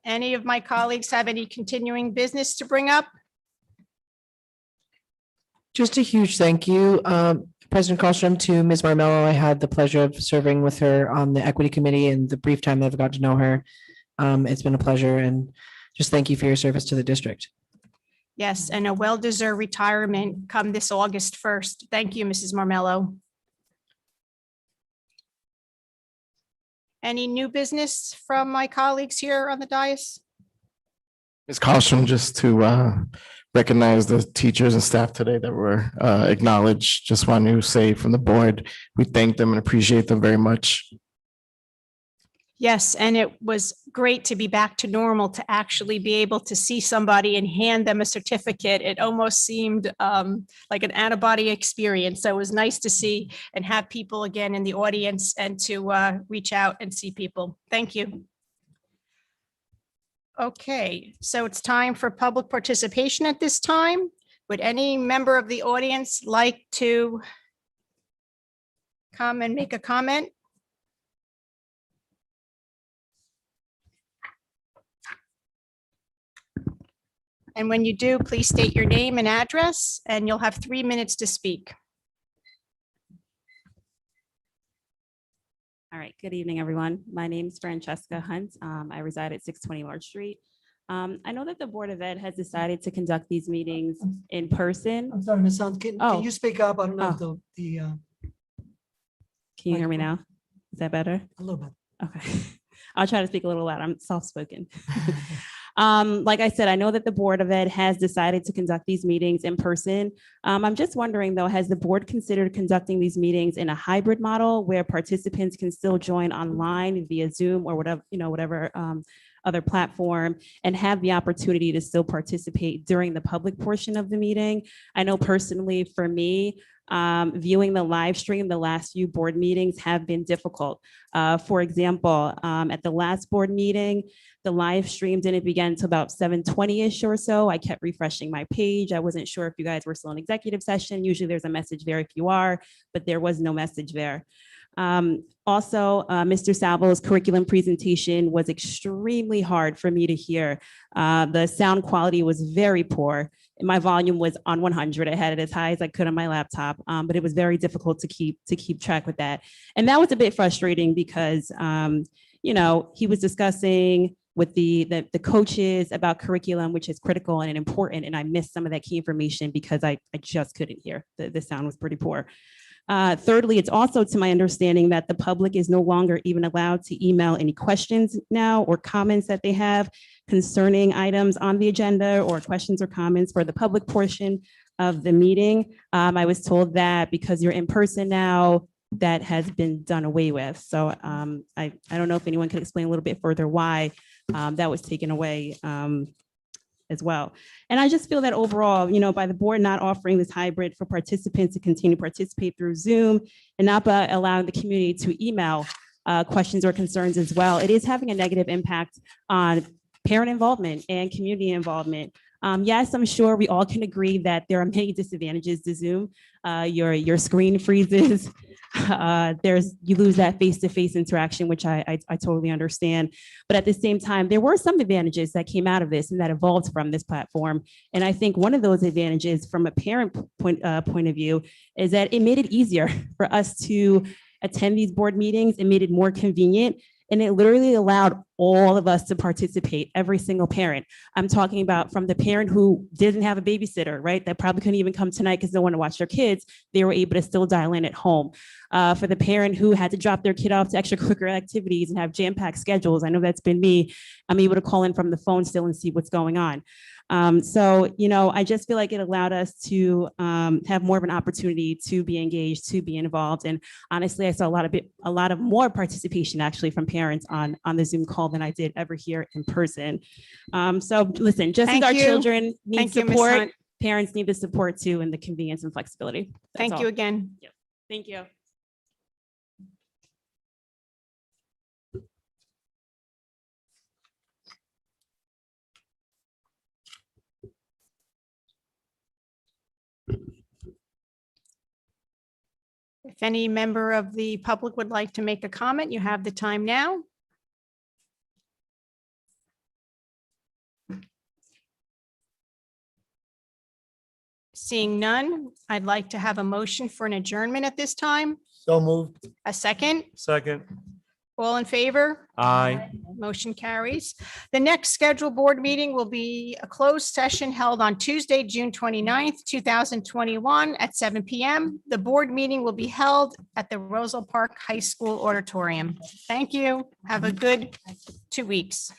Any of my colleagues have any continuing business to bring up? Just a huge thank you, President Colstrom, to Ms. Marmello. I had the pleasure of serving with her on the Equity Committee and the brief time that I've got to know her. It's been a pleasure, and just thank you for your service to the district. Yes, and a well-deserved retirement come this August 1st. Thank you, Mrs. Marmello. Any new business from my colleagues here on the dais? Ms. Colstrom, just to recognize the teachers and staff today that were acknowledged. Just want to say from the board, we thank them and appreciate them very much. Yes, and it was great to be back to normal, to actually be able to see somebody and hand them a certificate. It almost seemed like an antibody experience. So it was nice to see and have people again in the audience and to reach out and see people. Thank you. Okay, so it's time for public participation at this time. Would any member of the audience like to come and make a comment? And when you do, please state your name and address, and you'll have 3 minutes to speak. All right, good evening, everyone. My name is Francesca Hunt. I reside at 620 Large Street. I know that the Board of Ed has decided to conduct these meetings in person. I'm sorry, Ms. Hunt, can Oh. you speak up? I don't know if the, Can you hear me now? Is that better? a little bit. Okay. I'll try to speak a little loud. I'm soft-spoken. Like I said, I know that the Board of Ed has decided to conduct these meetings in person. I'm just wondering though, has the board considered conducting these meetings in a hybrid model where participants can still join online via Zoom or whatever, whatever other platform, and have the opportunity to still participate during the public portion of the meeting? I know personally for me, viewing the live stream, the last few board meetings have been difficult. For example, at the last board meeting, the live stream didn't begin until about 7:20-ish or so. I kept refreshing my page. I wasn't sure if you guys were still in executive session. Usually there's a message there if you are, but there was no message there. Also, Mr. Salvo's curriculum presentation was extremely hard for me to hear. The sound quality was very poor. My volume was on 100. I had it as high as I could on my laptop, but it was very difficult to keep track with that. And that was a bit frustrating because, he was discussing with the coaches about curriculum, which is critical and important. And I missed some of that key information because I just couldn't hear. The sound was pretty poor. Thirdly, it's also to my understanding that the public is no longer even allowed to email any questions now or comments that they have concerning items on the agenda or questions or comments for the public portion of the meeting. I was told that because you're in person now, that has been done away with. So I don't know if anyone could explain a little bit further why that was taken away as well. And I just feel that overall, by the board not offering this hybrid for participants to continue to participate through Zoom and not allowing the community to email questions or concerns as well, it is having a negative impact on parent involvement and community involvement. Yes, I'm sure we all can agree that there are many disadvantages to Zoom. Your screen freezes. You lose that face-to-face interaction, which I totally understand. But at the same time, there were some advantages that came out of this and that evolved from this platform. And I think one of those advantages from a parent point of view is that it made it easier for us to attend these board meetings. It made it more convenient. And it literally allowed all of us to participate, every single parent. I'm talking about from the parent who didn't have a babysitter, right? That probably couldn't even come tonight because they want to watch their kids. They were able to still dial in at home. For the parent who had to drop their kid off to extracurricular activities and have jam-packed schedules, I know that's been me. I'm able to call in from the phone still and see what's going on. So, I just feel like it allowed us to have more of an opportunity to be engaged, to be involved. And honestly, I saw a lot of more participation actually from parents on the Zoom call than I did ever here in person. So listen, just Thank as our you. children need Thank you, Ms. support, Hunt. parents need the support too, and the convenience and flexibility. That's Thank all. you again. Thank you. If any member of the public would like to make a comment, you have the time now. Seeing none, I'd like to have a motion for an adjournment at this time. So moved. A second, Second. all in favor? Aye. Motion carries. The next scheduled board meeting will be a closed session held on Tuesday, June 29th, 2021 at 7 PM. The board meeting will be held at the Roselle Park High School Auditorium. Thank you. Have a good 2 weeks.